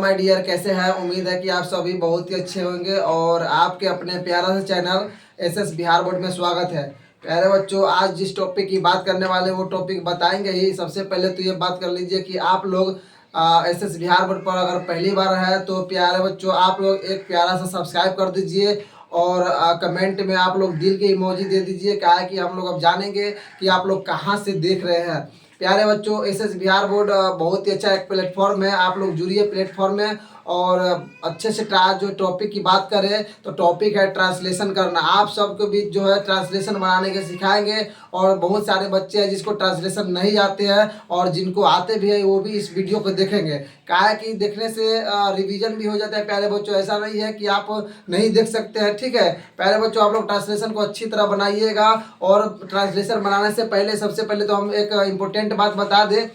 My dear, कैसे हैं? उम्मीद है कि आप सभी बहुत ही अच्छे होंगे और आपके अपने प्यारा सा चैनल एसएस बिहार बोर्ड में स्वागत है। प्यारे बच्चों, आज जिस टॉपिक की बात करने वाले वो टॉपिक बताएंगे ही। सबसे पहले तो ये बात कर लीजिए कि आप लोग एसएस बिहार बोर्ड पर अगर पहली बार है तो प्यारे बच्चों आप लोग एक प्यारा सा सब्सक्राइब कर दीजिए और कमेंट में आप लोग दिल के इमोजी दे दीजिए। क्या है कि हम लोग अब जानेंगे कि आप लोग कहाँ से देख रहे हैं। प्यारे बच्चों, एसएस बिहार बोर्ड बहुत ही अच्छा एक प्लेटफॉर्म है। आप लोग जुड़िए प्लेटफॉर्म में और अच्छे से जो टॉपिक की बात करें तो टॉपिक है ट्रांसलेशन करना। आप सबको भी जो है ट्रांसलेशन बनाने के सिखाएंगे और बहुत सारे बच्चे हैं जिसको ट्रांसलेशन नहीं आते हैं और जिनको आते भी है वो भी इस वीडियो को देखेंगे। क्या है कि देखने से रिवीजन भी हो जाता है। प्यारे बच्चों, ऐसा नहीं है कि आप नहीं देख सकते हैं, ठीक है। प्यारे बच्चों, आप लोग ट्रांसलेशन को अच्छी तरह बनाइएगा और ट्रांसलेशन बनाने से पहले सबसे पहले तो हम एक इम्पोर्टेंट बात बता दें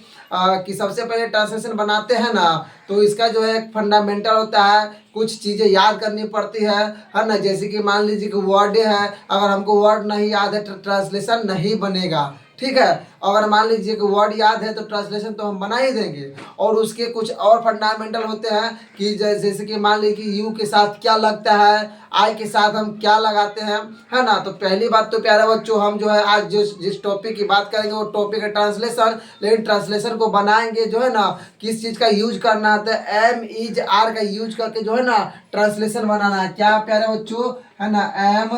कि सबसे पहले ट्रांसलेशन बनाते हैं ना तो इसका जो है एक फंडामेंटल होता है। कुछ चीज़ें याद करनी पड़ती है ना। जैसे कि मान लीजिए कि वर्ड है, अगर हमको वर्ड नहीं याद है तो ट्रांसलेशन नहीं बनेगा, ठीक है। अगर मान लीजिए कि वर्ड याद है तो ट्रांसलेशन तो हम बना ही देंगे। और उसके कुछ और फंडामेंटल होते हैं कि जैसे कि मान लीजिए कि यू के साथ क्या लगता है, आई के साथ हम क्या लगाते हैं, है ना। तो पहली बात तो प्यारे बच्चों हम जो है आज जिस टॉपिक की बात करेंगे वो टॉपिक है ट्रांसलेशन। लेकिन ट्रांसलेशन को बनाएंगे जो है ना, किस चीज़ का यूज करना आता है, एम इज आर का यूज करके जो है ना ट्रांसलेशन बनाना है। क्या प्यारे बच्चों, है ना, एम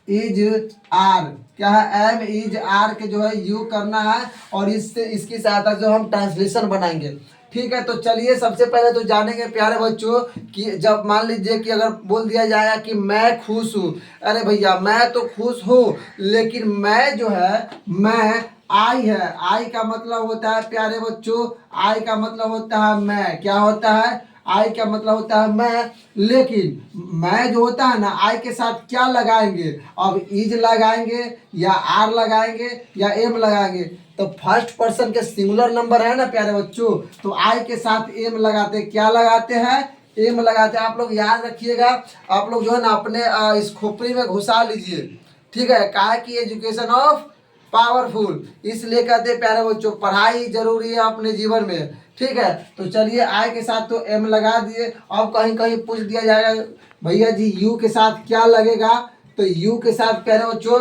इज आर, क्या है, एम इज आर के जो है यू करना है और इससे इसकी सहायता से हम ट्रांसलेशन बनाएंगे, ठीक है। तो चलिए सबसे पहले तो जानेंगे प्यारे बच्चों कि जब मान लीजिए कि अगर बोल दिया जाएगा कि मैं खुश हूँ। अरे भैया, मैं तो खुश हूँ लेकिन मैं जो है मैं आई है। आई का मतलब होता है प्यारे बच्चों, आई का मतलब होता है मैं। क्या होता है? आई का मतलब होता है मैं। लेकिन मैं जो होता है ना, आई के साथ क्या लगाएंगे? अब इज लगाएंगे या आर लगाएंगे या एम लगाएंगे। तो फर्स्ट पर्सन के सिंगुलर नंबर है ना प्यारे बच्चों, तो आई के साथ एम लगाते हैं। क्या लगाते हैं? एम लगाते हैं। आप लोग याद रखिएगा, आप लोग जो है ना अपने इस खोपड़ी में घुसा लीजिए, ठीक है। कहा कि एजुकेशन ऑफ पावरफुल, इसलिए कहते हैं प्यारे बच्चों पढ़ाई जरूरी है अपने जीवन में, ठीक है। तो चलिए आई के साथ तो एम लगा दिए। अब कहीं कहीं पूछ दिया जाएगा भैया जी यू के साथ क्या लगेगा, तो यू के साथ प्यारे बच्चों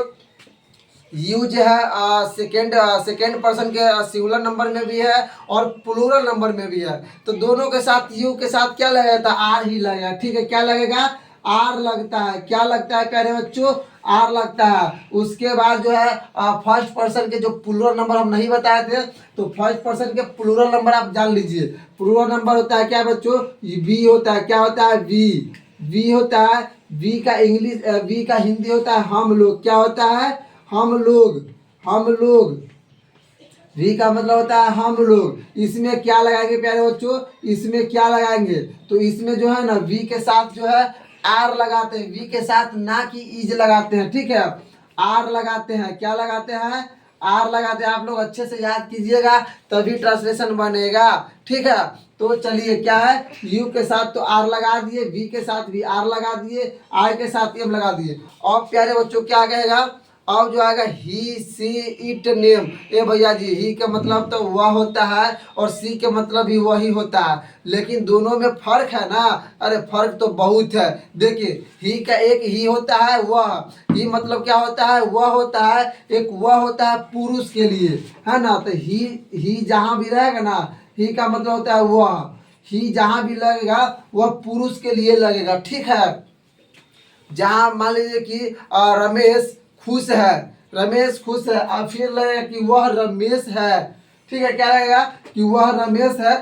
यू जो है सेकेंड पर्सन के सिंगुलर नंबर में भी है और प्लूरल नंबर में भी है। तो दोनों के साथ यू के साथ क्या लगेगा? आर ही लगेगा, ठीक है। क्या लगेगा? आर लगता है। क्या लगता है प्यारे बच्चों? आर लगता है। उसके बाद जो है फर्स्ट पर्सन के जो प्लूरल नंबर हम नहीं बताए थे, तो फर्स्ट पर्सन के प्लूरल नंबर आप जान लीजिए। प्लूरल नंबर होता है क्या बच्चों? वी होता है। क्या होता है? वी होता है। वी का इंग्लिश, वी का हिंदी होता है हम लोग। क्या होता है? हम लोग। वी का मतलब होता है हम लोग। इसमें क्या लगाएंगे प्यारे बच्चों? इसमें क्या लगाएंगे? तो इसमें जो है ना वी के साथ जो है आर लगाते हैं। वी के साथ ना कि इज लगाते हैं, ठीक है। आर लगाते हैं। क्या लगाते हैं? आर लगाते हैं। आप लोग अच्छे से याद कीजिएगा तभी ट्रांसलेशन बनेगा, ठीक है। तो चलिए क्या है, यू के साथ तो आर लगा दिए, वी के साथ भी आर लगा दिए, आई के साथ एम लगा दिए। और प्यारे बच्चों क्या कहेगा? अब जो आएगा ही सी इट नेम। ए भैया जी, ही का मतलब तो वह होता है और सी के मतलब भी वही होता है, लेकिन दोनों में फर्क है ना। अरे फर्क तो बहुत है। देखिए, ही का एक ही होता है वह, ही मतलब क्या होता है? वह होता है। एक वह होता है पुरुष के लिए, है ना। तो ही जहाँ भी रहेगा ना, ही का मतलब होता है वह। ही जहाँ भी लगेगा वह पुरुष के लिए लगेगा, ठीक है। जहाँ मान लीजिए कि रमेश खुश है, रमेश खुश है, और फिर लगेगा कि वह रमेश है, ठीक है। क्या लगेगा? कि वह रमेश है,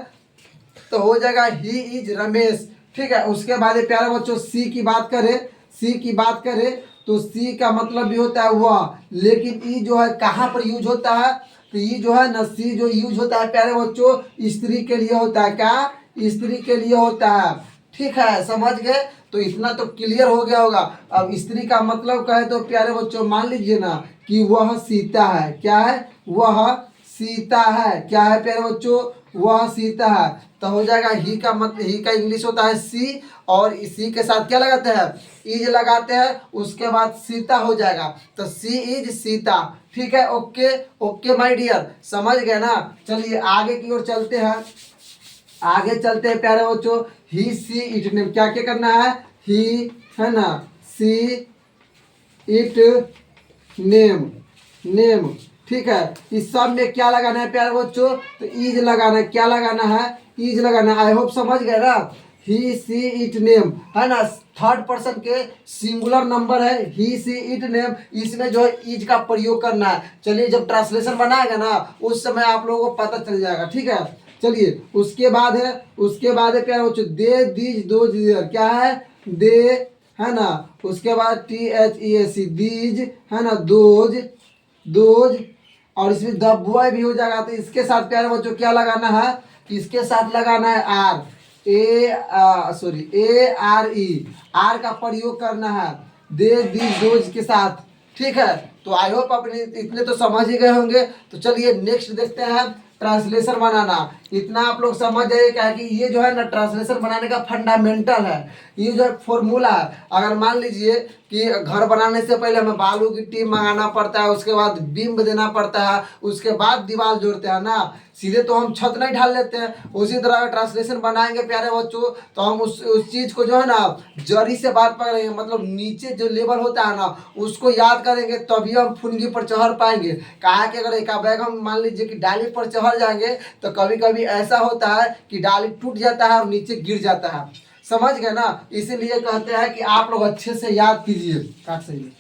तो हो जाएगा ही इज रमेश, ठीक है। उसके बाद प्यारे बच्चों सी की बात करें, सी की बात करें तो सी का मतलब भी होता है वह, लेकिन ई जो है कहाँ पर यूज होता है? तो ई जो है ना, सी जो यूज होता है प्यारे बच्चों स्त्री के लिए होता है। क्या? स्त्री के लिए होता है, ठीक है। समझ गए? तो इतना तो क्लियर हो गया होगा। अब स्त्री का मतलब कहे तो प्यारे बच्चों मान लीजिए ना कि वह सीता है। क्या है? वह सीता है। क्या है प्यारे बच्चों? वह सीता है। तो हो जाएगा ही का मतलब, ही का इंग्लिश होता है सी, और इसी के साथ क्या लगाते हैं? इज लगाते हैं। उसके बाद सीता हो जाएगा, तो सी इज सीता, ठीक है, ओके ओके माय डियर, समझ गए ना। चलिए आगे की ओर चलते हैं, आगे चलते हैं प्यारे बच्चों। ही सी इट नेम, क्या क्या करना है, ही है ना, सी इट नेम, नेम, ठीक है। इस सब में क्या लगाना है प्यारे बच्चों, तो ईज लगाना है, क्या लगाना है, ईज लगाना है। आई होप समझ गए ना। ही सी इट नेम है ना, थर्ड पर्सन के सिंगुलर नंबर है, ही सी इट नेम, इसमें जो है ईज का प्रयोग करना है। चलिए जब ट्रांसलेशन बनाएगा ना उस समय आप लोगों को पता चल जाएगा, ठीक है। चलिए उसके बाद है, उसके बाद है प्यारे बच्चों, दे दीज दो दियर, क्या है, दे है ना, उसके बाद THEAC दीज है ना, दोज, दोज, और इसमें द बॉय भी हो जाएगा। तो इसके साथ प्यारे बच्चों क्या लगाना है, इसके साथ लगाना है आर, ARE, आर का प्रयोग करना है दे दी दोज के साथ, ठीक है। तो आई होप अपने इतने तो समझ ही गए होंगे। तो चलिए नेक्स्ट देखते हैं, ट्रांसलेशन बनाना। इतना आप लोग समझ जाइए क्या है कि ये जो है ना ट्रांसलेशन बनाने का फंडामेंटल है, ये जो है फॉर्मूला है। अगर मान लीजिए कि घर बनाने से पहले हमें बालू गिट्टी मंगाना पड़ता है, उसके बाद बीम देना पड़ता है, उसके बाद दीवार जोड़ते हैं ना, सीधे तो हम छत नहीं ढाल लेते हैं। उसी तरह अगर ट्रांसलेशन बनाएंगे प्यारे बच्चों तो हम उस चीज़ को जो है ना जड़ी से बात पकड़ेंगे, मतलब नीचे जो लेवल होता है ना उसको याद करेंगे, तभी हम फुनगी पर चढ़ पाएंगे। कहा कि अगर एक बैग हम मान लीजिए कि डाली पर चढ़ जाएंगे तो कभी कभी ऐसा होता है कि डाली टूट जाता है और नीचे गिर जाता है, समझ गए ना। इसीलिए कहते हैं कि आप लोग अच्छे से याद कीजिए, काट सही।